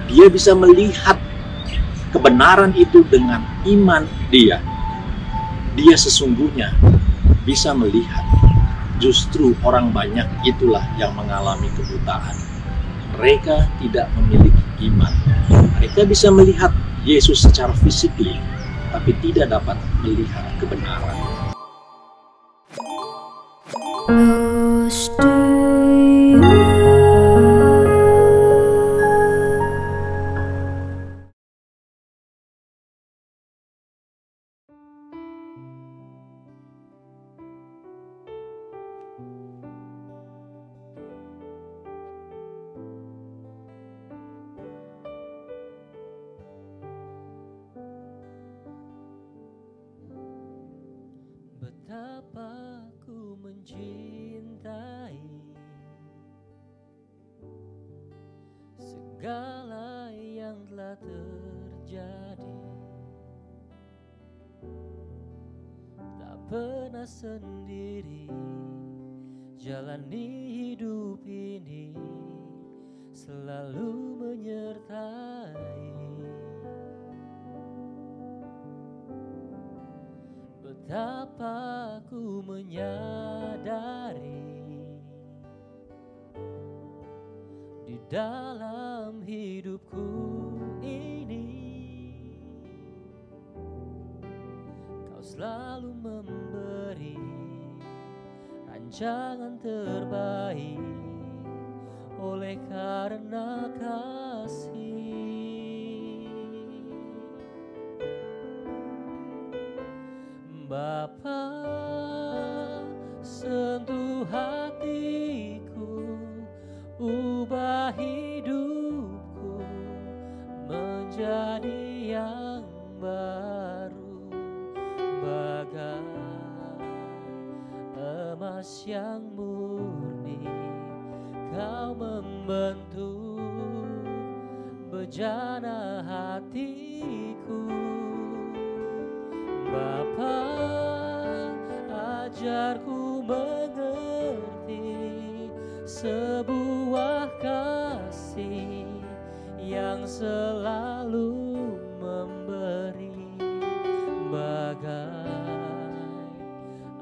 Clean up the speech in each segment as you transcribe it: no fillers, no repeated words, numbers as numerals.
Dia bisa melihat kebenaran itu dengan iman dia. Dia sesungguhnya bisa melihat. Justru orang banyak itulah yang mengalami kebutaan. Mereka tidak memiliki iman. Mereka bisa melihat Yesus secara fisik, tapi tidak dapat melihat kebenaran. Betapa ku mencintai segala yang telah terjadi. Tak pernah sendiri jalani hidup ini, selalu menyertai. Betapa ku menyadari di dalam hidupku ini Kau selalu memberi rancangan terbaik oleh karena kasih. Bapa, sentuh hatiku, ubah hidupku menjadi yang baru, bagai emas yang murni. Kau membentuk bejana hatiku. Bapa, ajarku mengerti sebuah kasih yang selalu memberi, bagai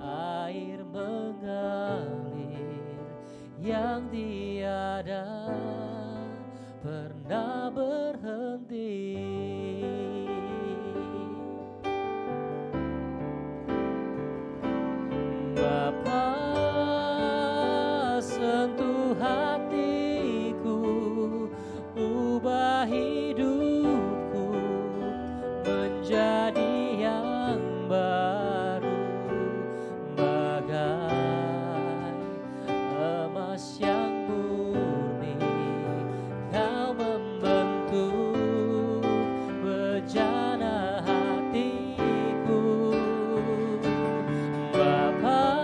air mengalir yang tiada pernah berhenti. Bapa, sentuh hatiku, ubah hidupku menjadi yang baru, bagai emas yang murni. Kau membentuk bejana hatiku. Bapa,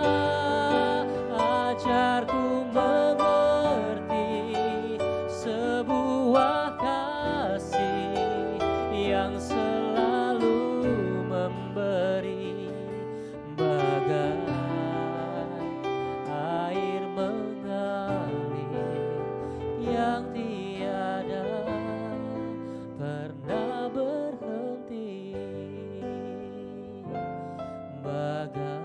ajarku mengerti sebuah kasih yang selalu memberi, bagai air mengalir yang tiada pernah berhenti, bagai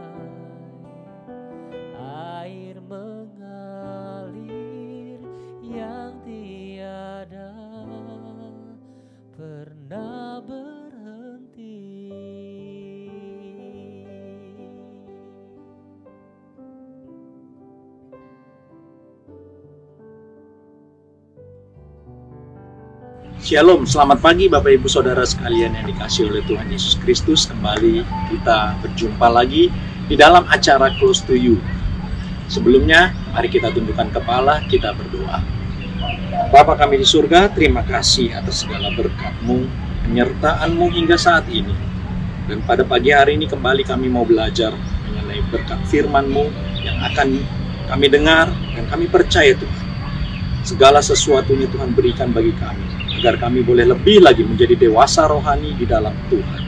air mengalir yang tiada pernah berhenti. Shalom, selamat pagi Bapak Ibu Saudara sekalian yang dikasihi oleh Tuhan Yesus Kristus. Kembali kita berjumpa lagi di dalam acara Close to You. Sebelumnya, mari kita tundukkan kepala, kita berdoa. Bapa kami di surga, terima kasih atas segala berkat-Mu, penyertaan-Mu hingga saat ini. Dan pada pagi hari ini kembali kami mau belajar mengenai berkat firman-Mu yang akan kami dengar dan kami percaya Tuhan. Segala sesuatunya Tuhan berikan bagi kami, agar kami boleh lebih lagi menjadi dewasa rohani di dalam Tuhan.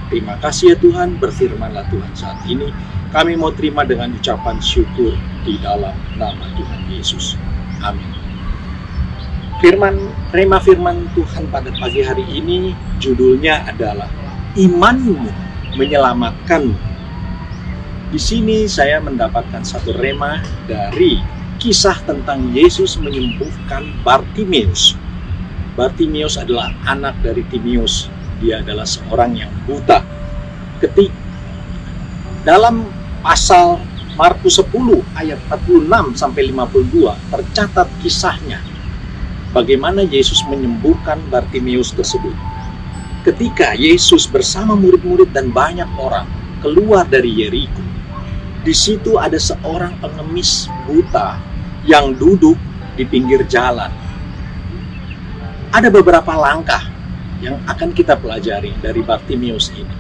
Terima kasih ya Tuhan, berfirmanlah Tuhan saat ini. Kami mau terima dengan ucapan syukur di dalam nama Tuhan Yesus. Amin. Rema firman Tuhan pada pagi hari ini judulnya adalah imanmu menyelamatkanmu. Di sini saya mendapatkan satu rema dari kisah tentang Yesus menyembuhkan Bartimeus. Bartimeus adalah anak dari Timeus. Dia adalah seorang yang buta. Dalam pasal Markus 10 ayat 46 sampai 52 tercatat kisahnya bagaimana Yesus menyembuhkan Bartimeus tersebut. Ketika Yesus bersama murid-murid dan banyak orang keluar dari Yeriko, di situ ada seorang pengemis buta yang duduk di pinggir jalan. Ada beberapa langkah yang akan kita pelajari dari Bartimeus ini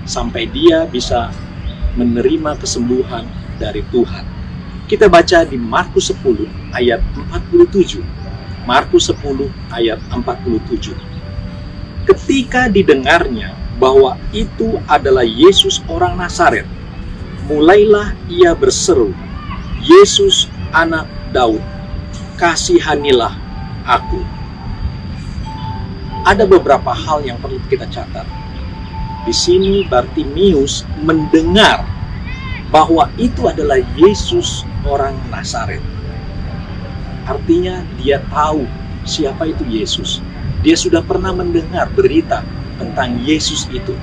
sampai dia bisa menerima kesembuhan dari Tuhan. Kita baca di Markus 10 ayat 47. Markus 10 ayat 47. Ketika didengarnya bahwa itu adalah Yesus orang Nazaret, mulailah ia berseru, "Yesus anak Daud, kasihanilah aku." Ada beberapa hal yang perlu kita catat. Di sini Bartimeus mendengar bahwa itu adalah Yesus orang Nazaret. Artinya dia tahu siapa itu Yesus. Dia sudah pernah mendengar berita tentang Yesus itu.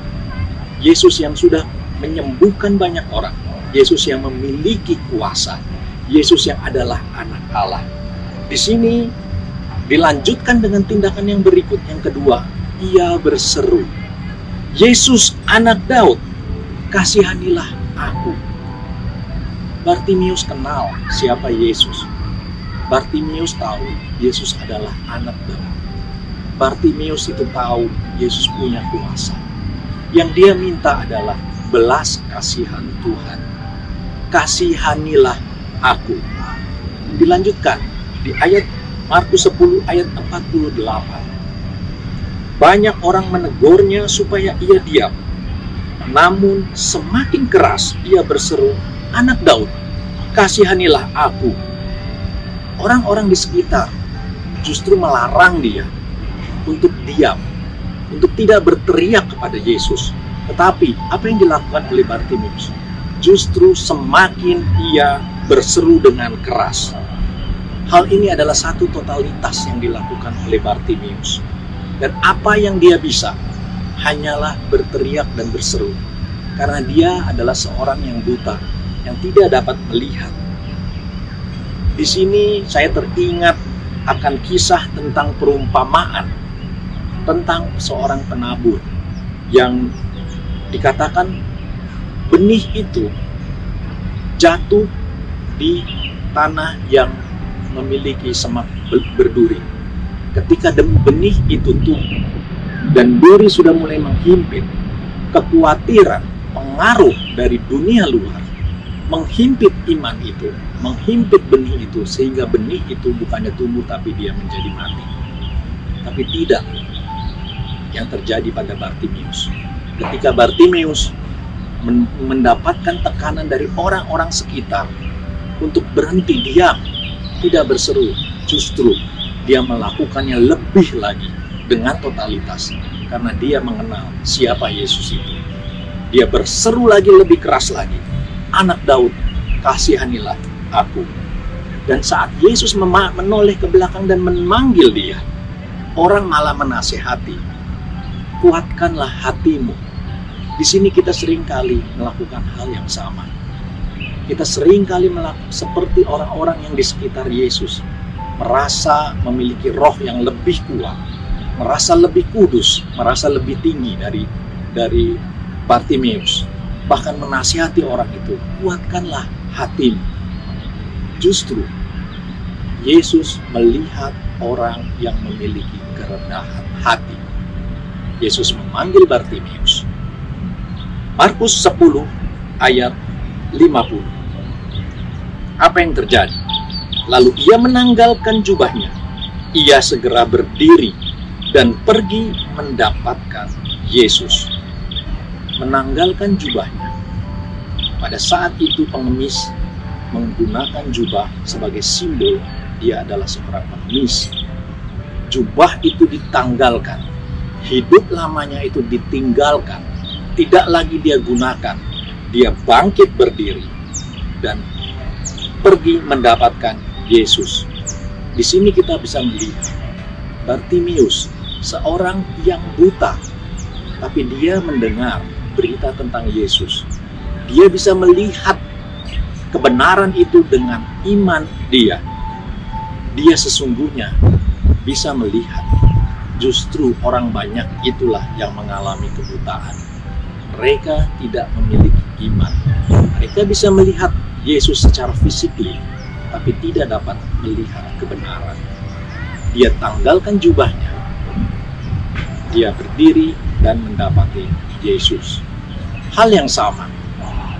Yesus yang sudah menyembuhkan banyak orang. Yesus yang memiliki kuasa. Yesus yang adalah anak Allah. Di sini dilanjutkan dengan tindakan yang berikut. Yang kedua, ia berseru, "Yesus anak Daud, kasihanilah aku." Bartimeus kenal siapa Yesus. Bartimeus tahu Yesus adalah anak Daud. Bartimeus itu tahu Yesus punya kuasa. Yang dia minta adalah belas kasihan Tuhan. Kasihanilah aku. Dilanjutkan di ayat Markus 10 ayat 48. Banyak orang menegurnya supaya ia diam. Namun semakin keras ia berseru, "Anak Daud, kasihanilah aku." Orang-orang di sekitar justru melarang dia untuk diam, untuk tidak berteriak kepada Yesus. Tetapi apa yang dilakukan oleh Bartimeus? Justru semakin ia berseru dengan keras. Hal ini adalah satu totalitas yang dilakukan oleh Bartimeus. Dan apa yang dia bisa hanyalah berteriak dan berseru. Karena dia adalah seorang yang buta, yang tidak dapat melihat. Di sini saya teringat akan kisah tentang perumpamaan tentang seorang penabur yang dikatakan benih itu jatuh di tanah yang memiliki semak berduri. Ketika benih itu tumbuh dan duri sudah mulai menghimpit, kekhawatiran, pengaruh dari dunia luar menghimpit iman itu, menghimpit benih itu, sehingga benih itu bukannya tumbuh tapi dia menjadi mati. Tapi tidak yang terjadi pada Bartimeus. Ketika Bartimeus mendapatkan tekanan dari orang-orang sekitar untuk berhenti diam, tidak berseru, justru dia melakukannya lebih lagi dengan totalitas karena dia mengenal siapa Yesus itu. Dia berseru lagi lebih keras lagi, "Anak Daud, kasihanilah aku." Dan saat Yesus menoleh ke belakang dan memanggil dia, orang malah menasehati, "Kuatkanlah hatimu." Di sini kita seringkali melakukan hal yang sama. Kita seringkali melakukan seperti orang-orang yang di sekitar Yesus, merasa memiliki roh yang lebih kuat, merasa lebih kudus, merasa lebih tinggi dari Bartimeus. Bahkan menasihati orang itu, "Kuatkanlah hatimu." Justru Yesus melihat orang yang memiliki kerendahan hati. Yesus memanggil Bartimeus. Markus 10 ayat 50. Apa yang terjadi? Lalu ia menanggalkan jubahnya. Ia segera berdiri dan pergi mendapatkan Yesus. Menanggalkan jubahnya. Pada saat itu pengemis menggunakan jubah sebagai simbol dia adalah seorang pengemis. jubah itu ditanggalkan, hidup lamanya itu ditinggalkan, tidak lagi dia gunakan. Dia bangkit berdiri dan pergi mendapatkan Yesus. Di sini kita bisa melihat Bartimius, seorang yang buta, tapi dia mendengar berita tentang Yesus. Dia bisa melihat kebenaran itu dengan iman dia. Dia sesungguhnya bisa melihat justru orang banyak itulah yang mengalami kebutaan. Mereka tidak memiliki iman. Mereka bisa melihat Yesus secara fisik, tapi tidak dapat melihat kebenaran. Dia tanggalkan jubahnya. Dia berdiri dan mendapati Yesus. Hal yang sama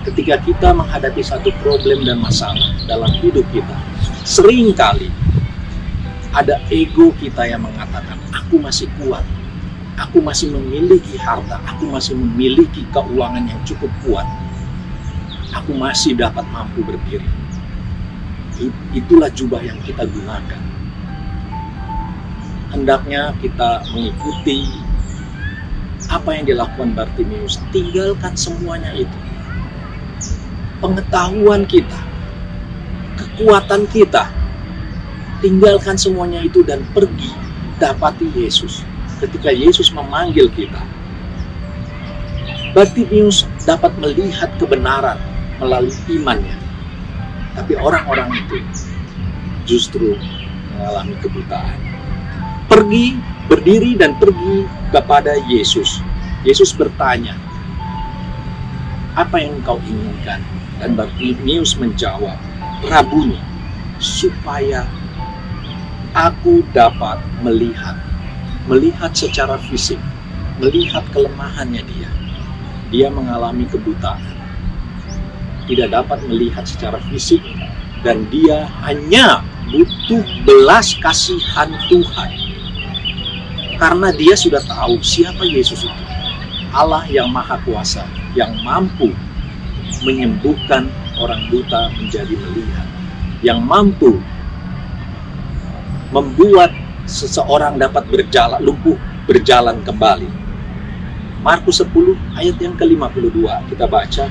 ketika kita menghadapi satu problem dan masalah dalam hidup kita. Seringkali ada ego kita yang mengatakan, aku masih kuat, aku masih memiliki harta, aku masih memiliki keuangan yang cukup kuat, aku masih dapat mampu berdiri. Itulah jubah yang kita gunakan. Hendaknya kita mengikuti apa yang dilakukan Bartimius. Tinggalkan semuanya itu. Pengetahuan kita, kekuatan kita, tinggalkan semuanya itu dan pergi dapati Yesus. Ketika Yesus memanggil kita, Bartimius dapat melihat kebenaran melalui imannya. Tapi orang-orang itu justru mengalami kebutaan. Pergi, berdiri dan pergi kepada Yesus. Yesus bertanya, apa yang engkau inginkan? Dan Bartimius menjawab, Rabuni, supaya aku dapat melihat secara fisik, melihat kelemahannya dia. Dia mengalami kebutaan, tidak dapat melihat secara fisik, dan dia hanya butuh belas kasihan Tuhan. Karena dia sudah tahu siapa Yesus itu. Allah yang Maha Kuasa, yang mampu menyembuhkan orang buta menjadi melihat, yang mampu membuat seseorang dapat lumpuh berjalan kembali. Markus 10 ayat yang ke-52 kita baca.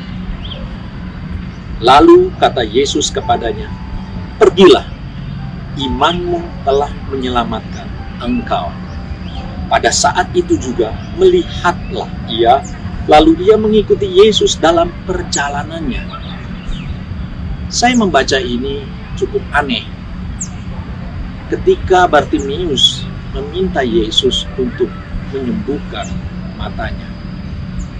Lalu kata Yesus kepadanya, pergilah, imanmu telah menyelamatkan engkau. Pada saat itu juga melihatlah ia, lalu ia mengikuti Yesus dalam perjalanannya. Saya membaca ini cukup aneh. Ketika Bartimius meminta Yesus untuk menyembuhkan matanya,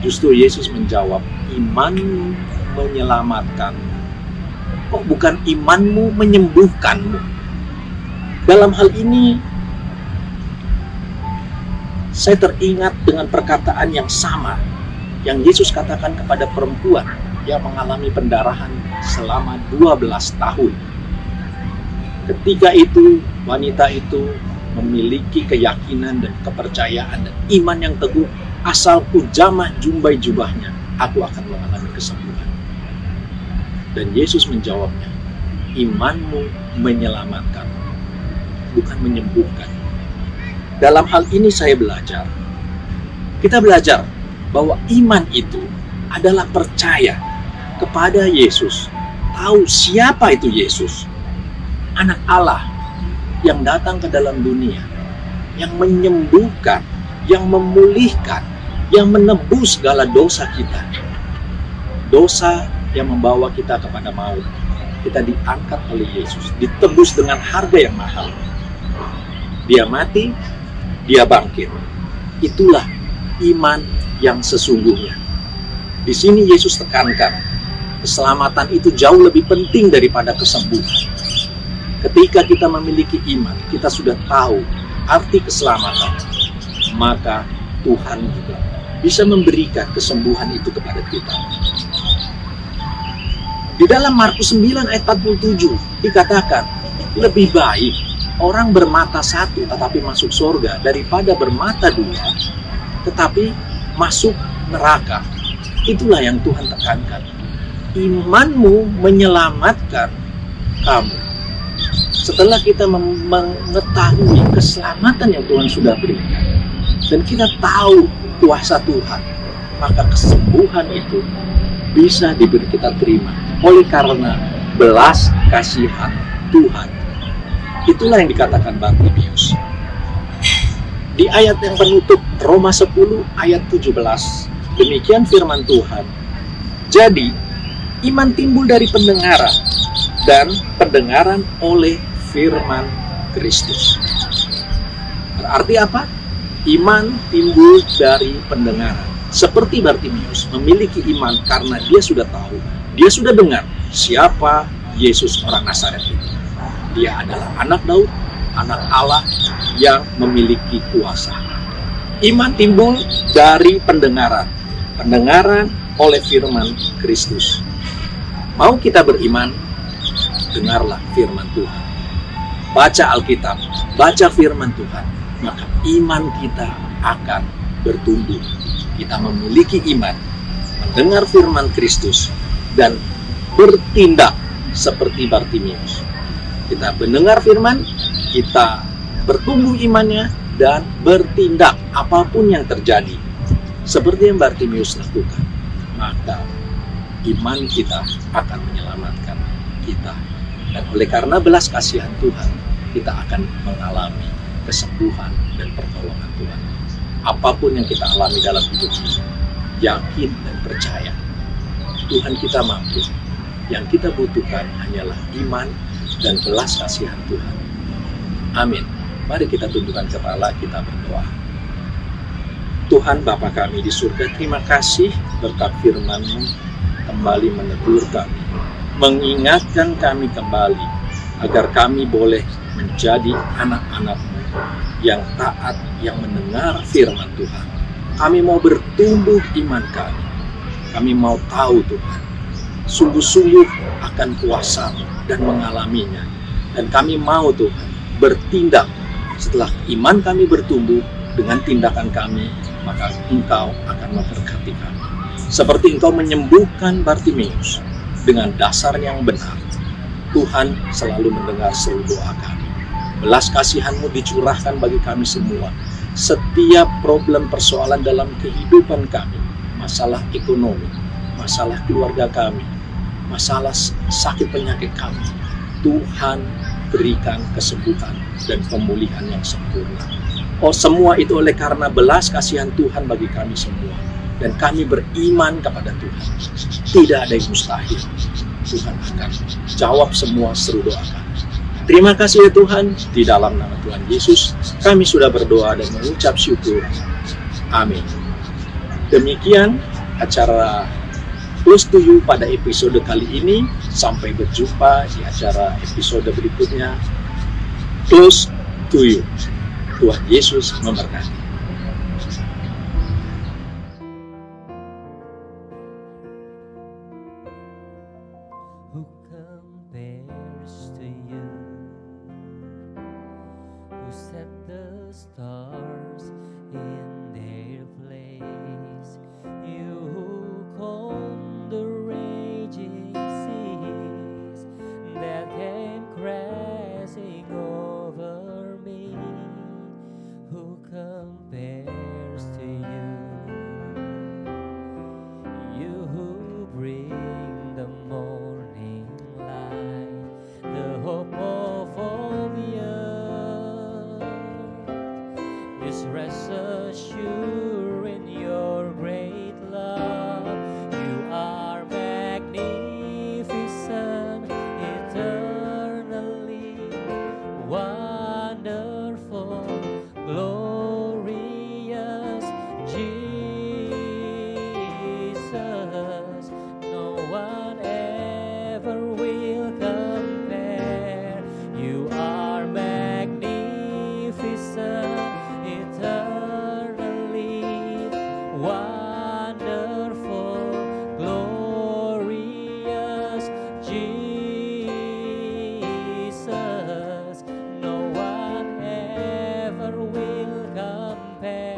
justru Yesus menjawab, imanmu menyelamatkan. Kok bukan imanmu menyembuhkanmu? Dalam hal ini, saya teringat dengan perkataan yang sama yang Yesus katakan kepada perempuan yang mengalami pendarahan selama 12 tahun. Ketika itu, wanita itu memiliki keyakinan dan kepercayaan dan iman yang teguh, asalku jamah jumbai jubahnya, aku akan mengalami kesembuhan. Dan Yesus menjawabnya, imanmu menyelamatkan, bukan menyembuhkan. Dalam hal ini kita belajar bahwa iman itu adalah percaya kepada Yesus, tahu siapa itu Yesus, anak Allah yang datang ke dalam dunia, yang menyembuhkan, yang memulihkan, yang menebus segala dosa kita. Dosa yang membawa kita kepada maut, kita diangkat oleh Yesus, ditebus dengan harga yang mahal. Dia mati, dia bangkit. Itulah iman yang sesungguhnya. Di sini Yesus tekankan, keselamatan itu jauh lebih penting daripada kesembuhan. Ketika kita memiliki iman, kita sudah tahu arti keselamatan, maka Tuhan juga bisa memberikan kesembuhan itu kepada kita. Di dalam Markus 9 ayat 47 dikatakan, lebih baik orang bermata satu tetapi masuk surga daripada bermata dua tetapi masuk neraka. Itulah yang Tuhan tekankan. Imanmu menyelamatkan kamu. setelah kita mengetahui keselamatan yang Tuhan sudah berikan, dan kita tahu kuasa Tuhan, maka kesembuhan itu bisa kita terima oleh karena belas kasihan Tuhan. Itulah yang dikatakan Bartimius. Di ayat yang penutup Roma 10 ayat 17, demikian firman Tuhan. Jadi, iman timbul dari pendengaran, dan pendengaran oleh firman Kristus. Berarti apa? Iman timbul dari pendengaran. Seperti Bartimius memiliki iman karena dia sudah tahu, dia sudah dengar siapa Yesus orang Nazaret itu. Dia adalah anak Daud, anak Allah yang memiliki kuasa. Iman timbul dari pendengaran. Pendengaran oleh firman Kristus. Mau kita beriman, dengarlah firman Tuhan. Baca Alkitab, baca firman Tuhan, maka iman kita akan bertumbuh. Kita memiliki iman, mendengar firman Kristus, dan bertindak seperti Bartimius. Kita mendengar firman, kita bertumbuh imannya, dan bertindak apapun yang terjadi. Seperti yang Bartimius lakukan, maka iman kita akan menyelamatkan kita. Dan oleh karena belas kasihan Tuhan, kita akan mengalami kesembuhan dan pertolongan Tuhan. Apapun yang kita alami dalam hidup ini, yakin dan percaya Tuhan kita mampu. Yang kita butuhkan hanyalah iman dan belas kasihan Tuhan. Amin. Mari kita tundukkan kepala, kita berdoa. Tuhan Bapa kami di surga, terima kasih berkat firman-Mu kembali menegur kami, mengingatkan kami kembali agar kami boleh menjadi anak-anak-Mu yang taat, yang mendengar firman Tuhan. Kami mau bertumbuh iman kami. Kami mau tahu Tuhan, sungguh-sungguh akan kuasa-Mu dan mengalaminya. Dan kami mau Tuhan bertindak setelah iman kami bertumbuh dengan tindakan kami, maka Engkau akan memberkati kami. Seperti Engkau menyembuhkan Bartimius dengan dasar yang benar, Tuhan selalu mendengar seluruh doa kami. Belas kasihan-Mu dicurahkan bagi kami semua. Setiap problem persoalan dalam kehidupan kami, masalah ekonomi, masalah keluarga kami, masalah sakit penyakit kami, Tuhan berikan kesembuhan dan pemulihan yang sempurna. Oh, semua itu oleh karena belas kasihan Tuhan bagi kami semua. Dan kami beriman kepada Tuhan. Tidak ada yang mustahil. Tuhan akan jawab semua seru doa kami. Terima kasih ya Tuhan. Di dalam nama Tuhan Yesus, kami sudah berdoa dan mengucap syukur. Amin. Demikian acara Close to You pada episode kali ini. Sampai berjumpa di acara episode berikutnya. Close to You. Tuhan Yesus memberkati. Who compares to you? Who set the stars in their place? You who calm the raging seas that came crashing over me. Who compares to you? You who bring the morning light, the hope of all the earth, is rest assured in your great love. You are magnificent, eternally wonderful, glorious Jesus. No one ever will compare. You are magnificent, eternally wonderful, glorious Jesus. No one ever will compare.